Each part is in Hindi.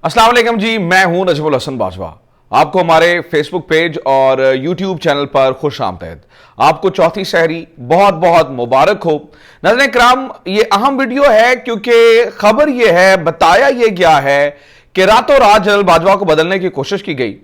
अस्सलाम वालेकुम जी, मैं हूं नजमुल हसन बाजवा। आपको हमारे फेसबुक पेज और यूट्यूब चैनल पर खुश आमदीद। आपको चौथी शहरी बहुत बहुत मुबारक हो। नाज़रीन किराम, ये अहम वीडियो है क्योंकि खबर ये है, बताया ये गया है कि रातों रात जनरल बाजवा को बदलने की कोशिश की गई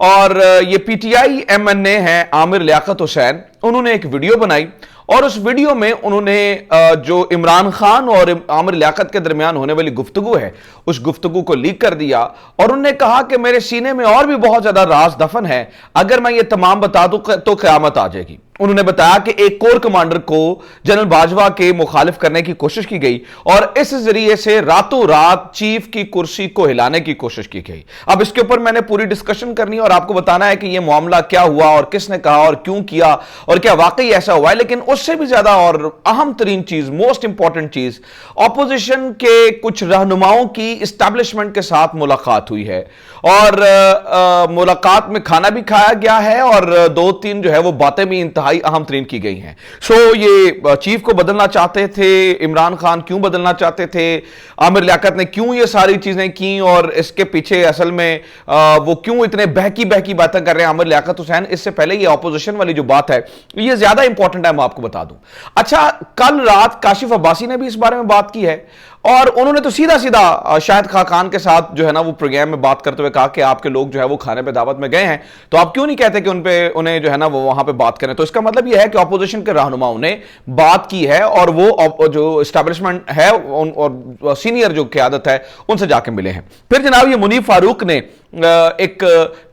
और ये पीटीआई एमएनए हैं आमिर लियाकत हुसैन, उन्होंने एक वीडियो बनाई और उस वीडियो में उन्होंने जो इमरान खान और आमिर लियाकत के दरमियान होने वाली गुफ्तगू है उस गुफ्तगू को लीक कर दिया और उन्होंने कहा कि मेरे सीने में और भी बहुत ज्यादा राज दफन है, अगर मैं ये तमाम बता दूं तो क़यामत आ जाएगी। उन्होंने बताया कि एक कोर कमांडर को जनरल बाजवा के मुखालिफ करने की कोशिश की गई और इस जरिए से रातों रात चीफ की कुर्सी को हिलाने की कोशिश की गई। अब इसके ऊपर मैंने पूरी डिस्कशन करनी है और आपको बताना है कि यह मामला क्या हुआ और किसने कहा और क्यों किया और क्या वाकई ऐसा हुआ है। लेकिन उससे भी ज्यादा और अहम तरीन चीज, मोस्ट इंपॉर्टेंट चीज, ऑपोजिशन के कुछ रहनुमाओं की इस्टेब्लिशमेंट के साथ मुलाकात हुई है और मुलाकात में खाना भी खाया गया है और दो तीन जो है वो बातें भी इंतहाई अहम तरीन की गई हैं। सो ये चीफ को बदलना चाहते थे, इमरान खान क्यों बदलना चाहते थे, आमिर लियाकत ने क्यों ये सारी चीजें की और इसके पीछे असल में वो क्यों इतने बहकी बहकी बातें कर रहे हैं आमिर लियाकत हुसैन। इससे पहले ये ऑपोजिशन वाली जो बात है ये ज्यादा इंपॉर्टेंट है, मैं आपको बता दूं। अच्छा, कल रात काशिफ अब्बासी ने भी इस बारे में बात की है और उन्होंने तो सीधा सीधा शाहिद खाकान के साथ जो है ना वो प्रोग्राम में बात करते हुए कहा कि आपके लोग जो है वो खाने पे दावत में गए हैं तो आप क्यों नहीं कहते कि उन्हें जो है ना वो वहां पे बात करें। तो इसका मतलब यह है कि ऑपोजिशन के रहनुमाओं ने बात की है और वो जो एस्टैब्लिशमेंट है और सीनियर जो क़यादत है उनसे जाके मिले हैं। फिर जनाब ये मुनीफ फारूक ने एक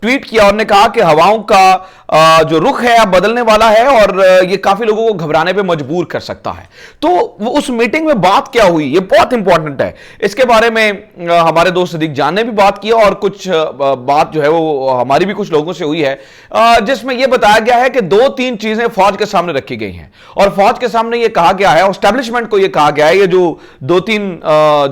ट्वीट किया और ने कहा कि हवाओं का जो रुख है अब बदलने वाला है और ये काफी लोगों को घबराने पे मजबूर कर सकता है। तो उस मीटिंग में बात क्या हुई ये बहुत इंपॉर्टेंट है। इसके बारे में हमारे दोस्त सदीक जान ने भी बात की और कुछ बात जो है वो हमारी भी कुछ लोगों से हुई है जिसमें यह बताया गया है कि दो तीन चीजें फौज के सामने रखी गई हैं और फौज के सामने यह कहा गया है, एस्टैब्लिशमेंट को यह कहा गया है, ये जो दो तीन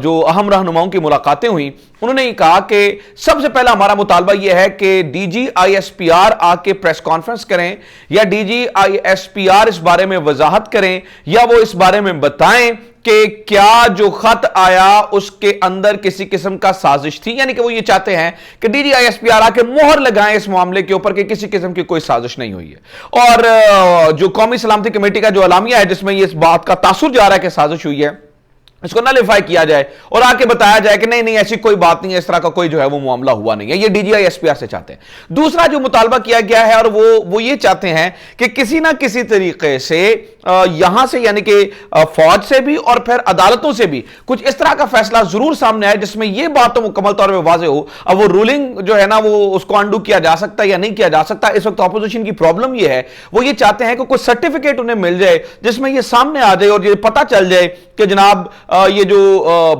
जो अहम रहनुमाओं की मुलाकातें हुई उन्होंने ये कहा कि सबसे पहला हमारा मुतालबा यह है कि डीजीआईएसपीआर आके प्रेस कॉन्फ्रेंस करें या डीजीआईएसपीआर इस बारे में वजाहत करें या वो इस बारे में बताएं कि क्या जो खत आया उसके अंदर किसी किस्म का साजिश थी। यानी कि वो ये चाहते हैं कि डीजीआईएसपीआर आके मोहर लगाएं इस मामले के ऊपर कि किसी किस्म की कोई साजिश नहीं हुई है। और जो कौमी सलामती कमेटी का जो अलामिया है जिसमें ये इस बात का तासुर जा रहा है कि साजिश हुई है, इसको नलिफाई किया जाए और आके बताया जाए कि नहीं नहीं ऐसी कोई बात नहीं है, इस तरह का कोई जो है वो मामला हुआ नहीं है। ये डीजीआईएसपीआर से चाहते हैं। दूसरा जो मुतालबा किया गया है और वो ये चाहते हैं कि किसी ना किसी तरीके से यहां से यानी कि फौज से भी और फिर अदालतों से भी कुछ इस तरह का फैसला जरूर सामने आए जिसमें यह बात तो मुकम्मल तौर पर वाजे हो। अब वो रूलिंग जो है ना वो उसको अंडू किया जा सकता है या नहीं किया जा सकता। इस वक्त ऑपोजिशन की प्रॉब्लम यह है, वो ये चाहते हैं कि कुछ सर्टिफिकेट उन्हें मिल जाए जिसमें यह सामने आ जाए और ये पता चल जाए कि जनाब ये जो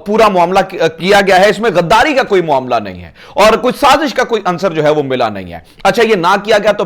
पूरा मामला किया गया है इसमें गद्दारी का कोई मामला नहीं है और कुछ साजिश का कोई आंसर जो है वो मिला नहीं है। अच्छा, ये ना किया गया तो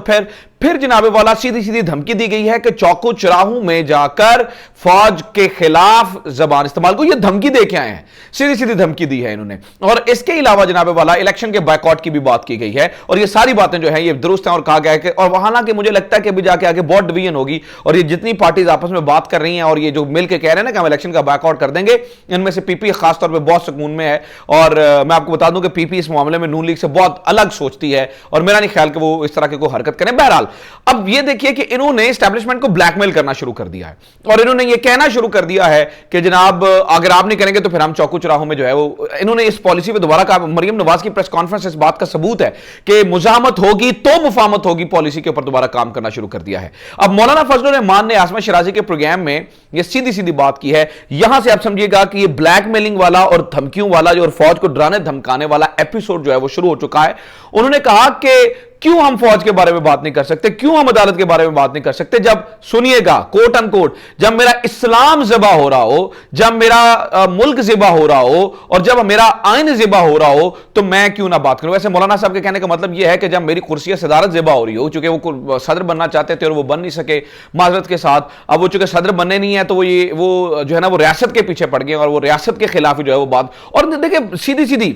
फिर जनाबे वाला सीधी सीधी धमकी दी गई है कि चौको चौराहों में जाकर फौज के खिलाफ जबान इस्तेमाल को, ये धमकी दे के आए हैं, सीधी सीधी धमकी दी है इन्होंने। और इसके अलावा जनाबे वाला इलेक्शन के बायकॉट की भी बात की गई है और ये सारी बातें जो है ये दुरुस्त हैं और कहा गया है कि और वहां ना कि मुझे लगता है कि अभी जाके आगे बहुत डिवीजन होगी और ये जितनी पार्टीज आपस में बात कर रही हैं और ये जो मिलकर कह रहे हैं ना कि हम इलेक्शन का बायकॉट कर देंगे, इनमें से पीपी खासतौर पर बहुत सुकून में है। और मैं आपको बता दूं कि पीपी इस मामले में नून लीग से बहुत अलग सोचती है और मेरा नहीं ख्याल कि वो इस तरह की कोई हरकत करें। बहरहाल अब ये देखिए कि इन्होंने एस्टैब्लिशमेंट को ब्लैकमेल करना शुरू कर दिया है और इन्होंने ये कहना शुरू कर दिया है कि जनाब अगर आप नहीं करेंगे तो फिर हम चौको चौराहों में जो है वो, इन्होंने इस पॉलिसी पे दोबारा कहा। मरियम नवाज की प्रेस कॉन्फ्रेंस इस बात का सबूत है कि मुजाहमत होगी तो मुफाहमत होगी पॉलिसी के ऊपर दोबारा काम करना शुरू कर दिया है। अब मौलाना फजलुर रहमान ने आसमा शिराजी के प्रोग्राम में ये सीधी सीधी बात की है। यहां से आप समझिएगा कि ये ब्लैकमेलिंग वाला और धमकियों वाला जो और फौज को डराने धमकाने वाला एपिसोड जो है वो शुरू हो चुका है। उन्होंने कहा कि क्यों हम फौज के बारे में बात नहीं कर सकते, क्यों हम अदालत के बारे में बात नहीं कर सकते, जब सुनिएगा कोट अनकोट, जब मेरा इस्लाम ज़िबा हो रहा हो, जब मेरा मुल्क ज़िबा हो रहा हो और जब मेरा आइन ज़िबा हो रहा हो तो मैं क्यों ना बात करूं। वैसे मौलाना साहब के कहने का मतलब यह है कि जब मेरी कुर्सी सदारत ज़िबा हो रही हो, चूंकि वो सदर बनना चाहते थे और वो बन नहीं सके माजरत के साथ, अब वो चूंकि सदर बनने नहीं है तो वो जो है ना वो रियासत के पीछे पड़ गए और वो रियासत के खिलाफ जो है वो बात। और देखिए सीधी सीधी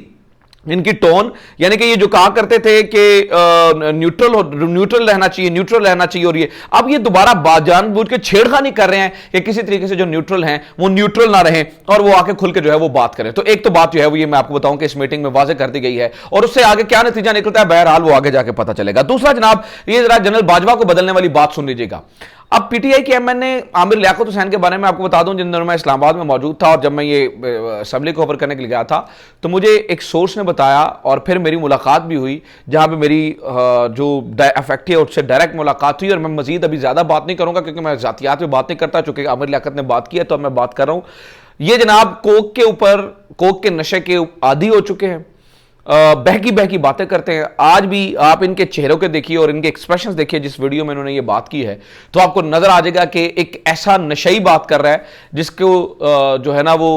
इनकी टोन, यानी कि ये जो कहा करते थे कि न्यूट्रल रहना चाहिए, और ये अब ये दोबारा जानबूझ के छेड़खानी कर रहे हैं कि किसी तरीके से जो न्यूट्रल हैं वो न्यूट्रल ना रहें और वो आके खुल के जो है वो बात करें। तो एक तो बात जो है वो ये मैं आपको बताऊं कि इस मीटिंग में वाजे कर दी गई है, और उससे आगे क्या नतीजा निकलता है बहरहाल वो आगे जाके पता चलेगा। दूसरा जनाब, ये जरा जनरल बाजवा को बदलने वाली बात सुन लीजिएगा। अब पीटीआई के एमएन ने आमिर लियाकत हुसैन के बारे में आपको बता दूं, जिन दिनों मैं इस्लामाबाद में मौजूद था और जब मैं ये असेंबली को कवर करने के लिए गया था, तो मुझे एक सोर्स ने बताया और फिर मेरी मुलाकात भी हुई, जहां पे मेरी जो अफेक्टी है उससे डायरेक्ट मुलाकात हुई। और मैं मजीद अभी ज्यादा बात नहीं करूंगा क्योंकि मैं जातियात में बात नहीं करता, चूंकि आमिर लियाकत ने बात की है तो मैं बात कर रहा हूं। ये जनाब कोक के नशे के आदी हो चुके हैं, बहकी बहकी बातें करते हैं। आज भी आप इनके चेहरों के देखिए और इनके एक्सप्रेशंस देखिए, जिस वीडियो में इन्होंने ये बात की है, तो आपको नजर आ जाएगा कि एक ऐसा नशई बात कर रहा है जिसको जो है ना वो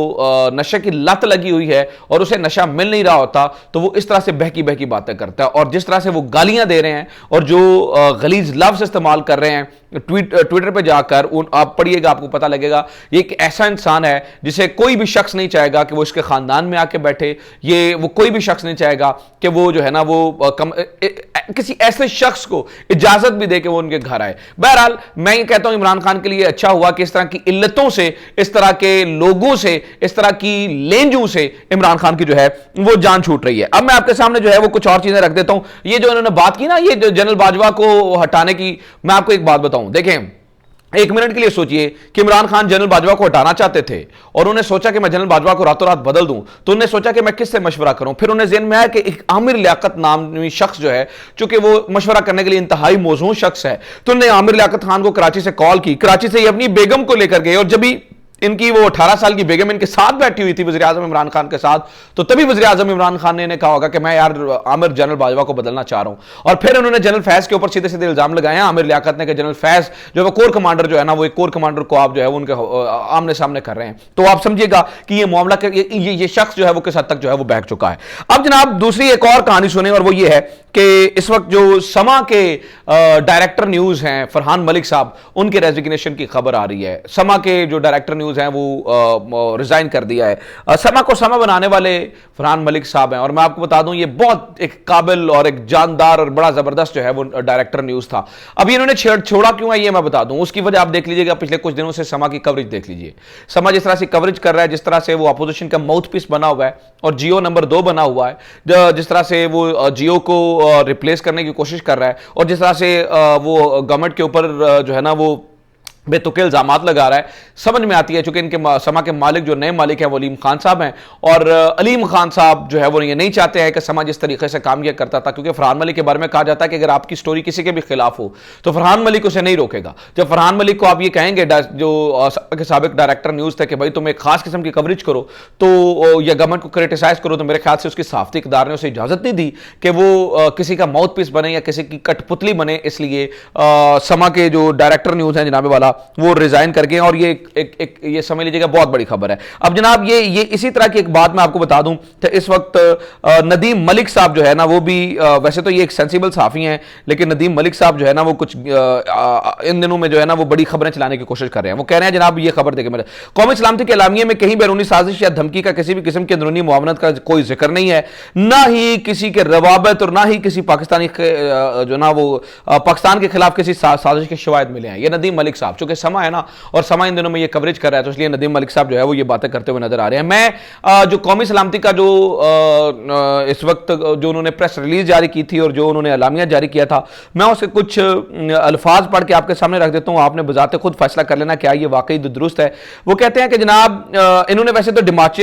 नशे की लत लगी हुई है और उसे नशा मिल नहीं रहा होता, तो वो इस तरह से बहकी बहकी बातें करता है। और जिस तरह से वो गालियां दे रहे हैं और जो गलीज लफ्ज इस्तेमाल कर रहे हैं ट्विटर पे जाकर, आप पढ़िएगा आपको पता लगेगा। ये एक ऐसा इंसान है जिसे कोई भी शख्स नहीं चाहेगा कि वो इसके खानदान में आके बैठे, ये वो कोई भी शख्स नहीं चाहेगा कि वो जो है ना वो किसी ऐसे शख्स को इजाजत भी दे के वो उनके घर आए। बहरहाल मैं ये कहता हूं इमरान खान के लिए अच्छा हुआ कि इस तरह की इल्लतों से, इस तरह के लोगों से, इस तरह की लेंजू से इमरान खान की जो है वो जान छूट रही है। अब मैं आपके सामने जो है वो कुछ और चीजें रख देता हूं। ये जो इन्होंने बात की ना, ये जनरल बाजवा को हटाने की, मैं आपको एक बात बताऊं, देखें एक मिनट के लिए सोचिए कि इमरान खान जनरल बाजवा को हटाना चाहते थे और उन्हें सोचा कि मैं जनरल बाजवा को रातों रात बदल दूं, तो उन्हें सोचा कि मैं किससे मशवरा करूं। फिर उन्हें ज़हन में आया कि एक आमिर लियाकत नामी शख्स जो है, चूंकि वो मशवरा करने के लिए इंतहाई मौजूद शख्स है, तो उन्हें आमिर लियाकत खान को कराची से कॉल की। कराची से ये अपनी बेगम को लेकर गए और जब भी इनकी वो 18 साल की बेगम इनके साथ बैठी हुई थी वज़ीर आज़म इमरान खान के साथ, तो तभी वज़ीर आज़म इमरान खान ने इन्हें कहा होगा कि मैं यार आमिर जनरल बाजवा को बदलना चाह रहा हूं। और फिर उन्होंने जनरल फैज के ऊपर सीधे सीधे इल्जाम लगाए हैं आमिर लियाकत ने कि जनरल फैज जो है कोर कमांडर जो है ना, वो एक कोर कमांडर को आप जो है उनके आमने सामने कर रहे हैं। तो आप समझिएगा कि ये मामला ये शख्स जो है वो किस हद तक जो है वो बहक चुका है। अब जनाब दूसरी एक और कहानी सुने, और वो ये है कि इस वक्त जो समा के डायरेक्टर न्यूज हैं फरहान मलिक साहब, उनके रेजिग्नेशन की खबर आ रही है। समा के जो डायरेक्टर न्यूज हैं वो रिजाइन कर दिया है। समा को समा बनाने वाले फरहान मलिक साहब हैं, और मैं आपको बता दूं ये बहुत एक काबिल और एक जानदार और बड़ा जबरदस्त जो है वो डायरेक्टर न्यूज था। अभी इन्होंने छोड़ा क्यों है ये मैं बता दूं, उसकी वजह आप देख लीजिएगा। पिछले कुछ दिनों से समा की कवरेज देख लीजिए। समा जिस तरह से कवरेज कर रहा है, जिस तरह से वो अपोजिशन का माउथ पीस बना हुआ है और जियो नंबर 2 बना हुआ है, जिस तरह से वो जियो को रिप्लेस करने की कोशिश कर रहा है, और जिस तरह से वो गवर्नमेंट के ऊपर जो है ना वो बेतुके इल्जामात लगा रहा है, समझ में आती है। चूंकि इनके समा के मालिक जो नए मालिक हैं वो अलीम खान साहब हैं, और अलीम खान साहब जो है वो ये नहीं चाहते हैं कि समा जिस तरीके से काम किया करता था, क्योंकि फरहान मलिक के बारे में कहा जाता है कि अगर आपकी स्टोरी किसी के भी खिलाफ हो तो फरहान मलिक उसे नहीं रोकेगा। जब फरहान मलिक को आप ये कहेंगे, जो साबिक डायरेक्टर न्यूज थे, कि भाई तुम एक खास किस्म की कवरेज करो तो या गवर्नमेंट को क्रिटिसाइज करो, तो मेरे ख्याल से उसकी साफ्ती इक़्तिदार ने उसे इजाजत नहीं दी कि वो किसी का माउथ पीस बने या किसी की कठपुतली बने। इसलिए समा के जो डायरेक्टर न्यूज हैं जनाब वाला, वो रिजाइन करके, और ये समझ लीजिएगा बहुत बड़ी खबर है। अब जनाब ये इसी तरह की एक बात मैं आपको बता दूं कि इस वक्त नदीम मलिक साहब जो है ना वो भी, वैसे तो ये एक सेंसिबल सहाफी हैं, लेकिन नदीम मलिक साहब जो है ना वो कुछ इन दिनों में जो है ना वो बड़ी खबरें चलाने की कोशिश कर रहे हैं। वो कह रहे हैं जनाब ये खबर देखें, मेरे कौमी सलामती के एलामिये में कहीं बैरूनी साजिश या धमकी का किसी भी किस्म की अंदरूनी मुआवनत का कोई जिक्र नहीं है, ना ही किसी के रवाबत और ना ही किसी पाकिस्तानी जो ना वो पाकिस्तान के खिलाफ किसी साजिश के शवाहिद मिले हैं। ये नदीम मलिक साहब, चूंकि समा है ना, और समा इन दिनों में ये कवरेज कर रहा है, तो इसलिए नदीम मलिक साहब जो है वो ये बातें करते हुए नजर आ रहे हैं। मैं जो कौमी सलामती का जो इस वक्त जो उन्होंने प्रेस रिलीज जारी की थी और जो उन्होंने एलामिया जारी किया था, मैं उसे कुछ अल्फाज पढ़ के आपके सामने रख देता हूं। आपने बजाते खुद फैसला कर लेना क्या ये वाकई दुरुस्त है। वो कहते हैं कि जनाब इन्होंने वैसे तो डिमार्च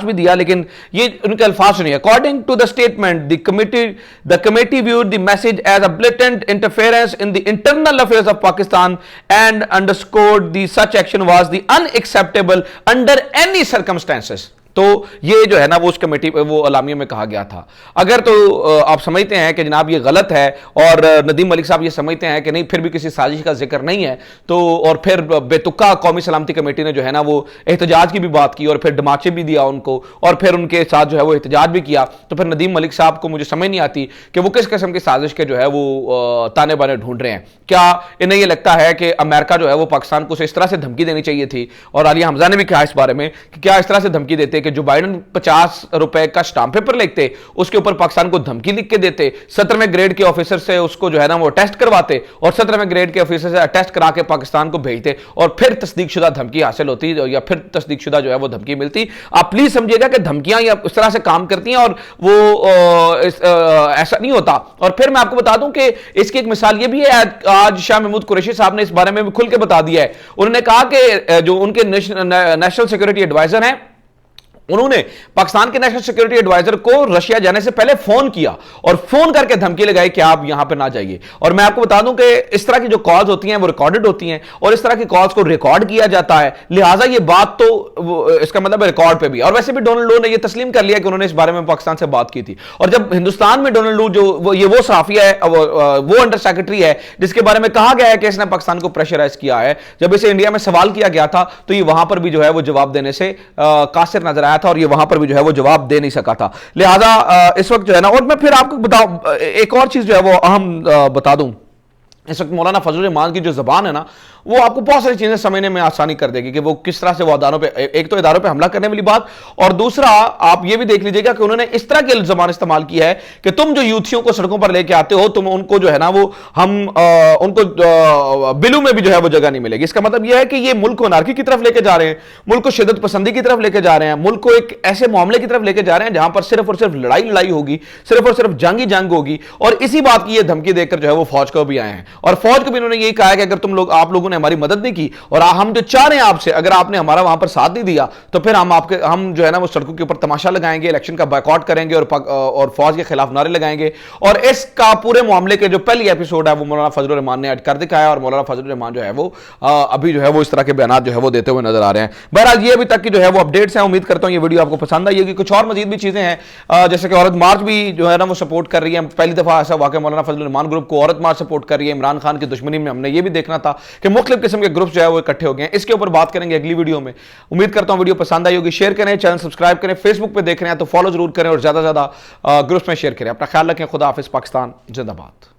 भी दिया, लेकिन ये उनके अल्फाज सुनिए। According to the statement the committee viewed the message as a blatant interference in the internal affairs of Pakistan and underscored the such action was the unacceptable under any circumstances। तो ये जो है ना वो उस कमेटी वो अलामिया में कहा गया था। अगर तो आप समझते हैं कि जनाब ये गलत है और नदीम मलिक साहब ये समझते हैं कि नहीं फिर भी किसी साजिश का जिक्र नहीं है, तो और फिर बेतुका कौमी सलामती कमेटी ने जो है ना वो एहतजाज की भी बात की और फिर डमाचे भी दिया उनको और फिर उनके साथ जो है वो एहतजाज भी किया, तो फिर नदीम मलिक साहब को मुझे समझ नहीं आती कि वो किस किस्म की साजिश के जो है वो ताने बाने ढूंढ रहे हैं। क्या इन्हें ये लगता है कि अमेरिका जो है वो पाकिस्तान को इस तरह से धमकी देनी चाहिए थी, और आलिया हमजा ने भी कहा इस बारे में कि क्या इस तरह से धमकी देते कि कि जो बाइडन 50 रुपए का स्टाम्प पेपर लिखते, उसके ऊपर पाकिस्तान को धमकी लिख के देते, 17वें ग्रेड के ऑफिसर से उसको जो है ना वो टेस्ट करवाते और 17वें ग्रेड के ऑफिसर से टेस्ट करा के पाकिस्तान को भेजते और फिर तस्दीकशुदा धमकी हासिल होती या फिर तस्दीकशुदा जो है वो धमकी मिलती। आप प्लीज समझिएगा कि धमकियां या इस तरह से काम करती हैं और वो ऐसा नहीं होता। और फिर मैं आपको बता दूं कि इसकी एक मिसाल ये भी है, आज शाह महमूद कुरैशी साहब ने इस बारे में भी खुल के बता दिया है। उन्होंने कहा कि जो उनके नेशनल सिक्योरिटी एडवाइजर हैं, उन्होंने पाकिस्तान के नेशनल सिक्योरिटी एडवाइजर को रशिया जाने से पहले फोन किया और फोन करके धमकी लगाई कि आप यहां पे ना जाइए। और मैं आपको बता दूं कि इस तरह की जो कॉल्स होती हैं वो रिकॉर्डेड होती हैं और इस तरह की कॉल्स को रिकॉर्ड किया जाता है, लिहाजा ये बात तो इसका मतलब रिकॉर्ड पे भी। और वैसे भी डोनाल्ड लू ने ये तस्लीम कर लिया कि उन्होंने इस बारे में पाकिस्तान से बात की थी। और जब हिंदुस्तान में डोनाल्ड लू जो वो सहाफी है, वो अंडर सेक्रेटरी है जिसके बारे में कहा गया है कि इसने पाकिस्तान को प्रेशराइज किया है, जब इसे इंडिया में सवाल किया गया था तो ये वहां पर भी जो है वो जवाब देने से कासिर नजर आया था और ये वहां पर भी जो है वो जवाब दे नहीं सका था। लिहाजा इस वक्त जो है ना, और मैं फिर आपको बताऊं एक और चीज जो है वो अहम बता दूं, इस वक्त मौलाना फजलुर रहमान की जो जबान है ना, वो आपको बहुत सारी चीजें समझने में आसानी कर देगी कि वो किस तरह से वो इदारों पे, एक तो इदारों पे हमला करने वाली बात, और दूसरा आप ये भी देख लीजिएगा कि उन्होंने इस तरह की जबान इस्तेमाल की है कि तुम जो यूथियों को सड़कों पर लेके आते हो, तुम उनको जो है ना वो हम उनको बिलू में भी जो है वो जगह नहीं मिलेगी। इसका मतलब यह है कि ये मुल्क को अनार्की की तरफ लेके जा रहे हैं, मुल्क को शिद्दत पसंदी की तरफ लेके जा रहे हैं, मुल्क को एक ऐसे मामले की तरफ लेके जा रहे हैं जहां पर सिर्फ और सिर्फ लड़ाई होगी, सिर्फ और सिर्फ जंग होगी। और इसी बात की ये धमकी देकर जो है वो फौज को भी आए हैं और फौज को भी उन्होंने यही कहा है कि अगर आप लोगों ने हमारी मदद नहीं की और हम जो चाह रहे हैं आपसे, अगर आपने हमारा वहां पर साथ नहीं दिया तो फिर हम जो है ना वो सड़कों के ऊपर तमाशा लगाएंगे, इलेक्शन का बायकॉट करेंगे और फौज के खिलाफ नारे लगाएंगे। और इसका पूरे मामले के जो पहली एपिसोड है वो मौलाना फजलुर रहमान ने कर दिखाया और मौलाना फजलुर रहमान जो है वो अभी जो है वो इस तरह के बयान जो है वो देते हुए नजर आ रहे हैं। बहरहाल ये अभी तक की जो है वो अपडेट्स हैं, उम्मीद करता हूं ये वीडियो आपको पसंद आई होगी। कुछ और मजीद भी चीजें हैं, जैसे कि औरत मार्च भी जो है ना वो सपोर्ट कर रही है, पहली दफा ऐसा वाकई मौलाना फजलुर रहमान ग्रुप को औरत मार्च सपोर्ट कर रही है। इमरान खान की दुश्मनी में हमने ये भी देखना था कि मुख्तलिफ किस्म के ग्रुप्स जो है वो इकट्ठे हो गए हैं। इसके ऊपर बात करेंगे अगली वीडियो में। उम्मीद करता हूं वीडियो पसंद आई होगी। शेयर करें, चैनल सब्सक्राइब करें, फेसबुक पे देख रहे हैं तो फॉलो जरूर करें और ज्यादा से ज्यादा ग्रुप्स में शेयर करें। अपना ख्याल रखें। खुदा हाफिज। पाकिस्तान जिंदाबाद।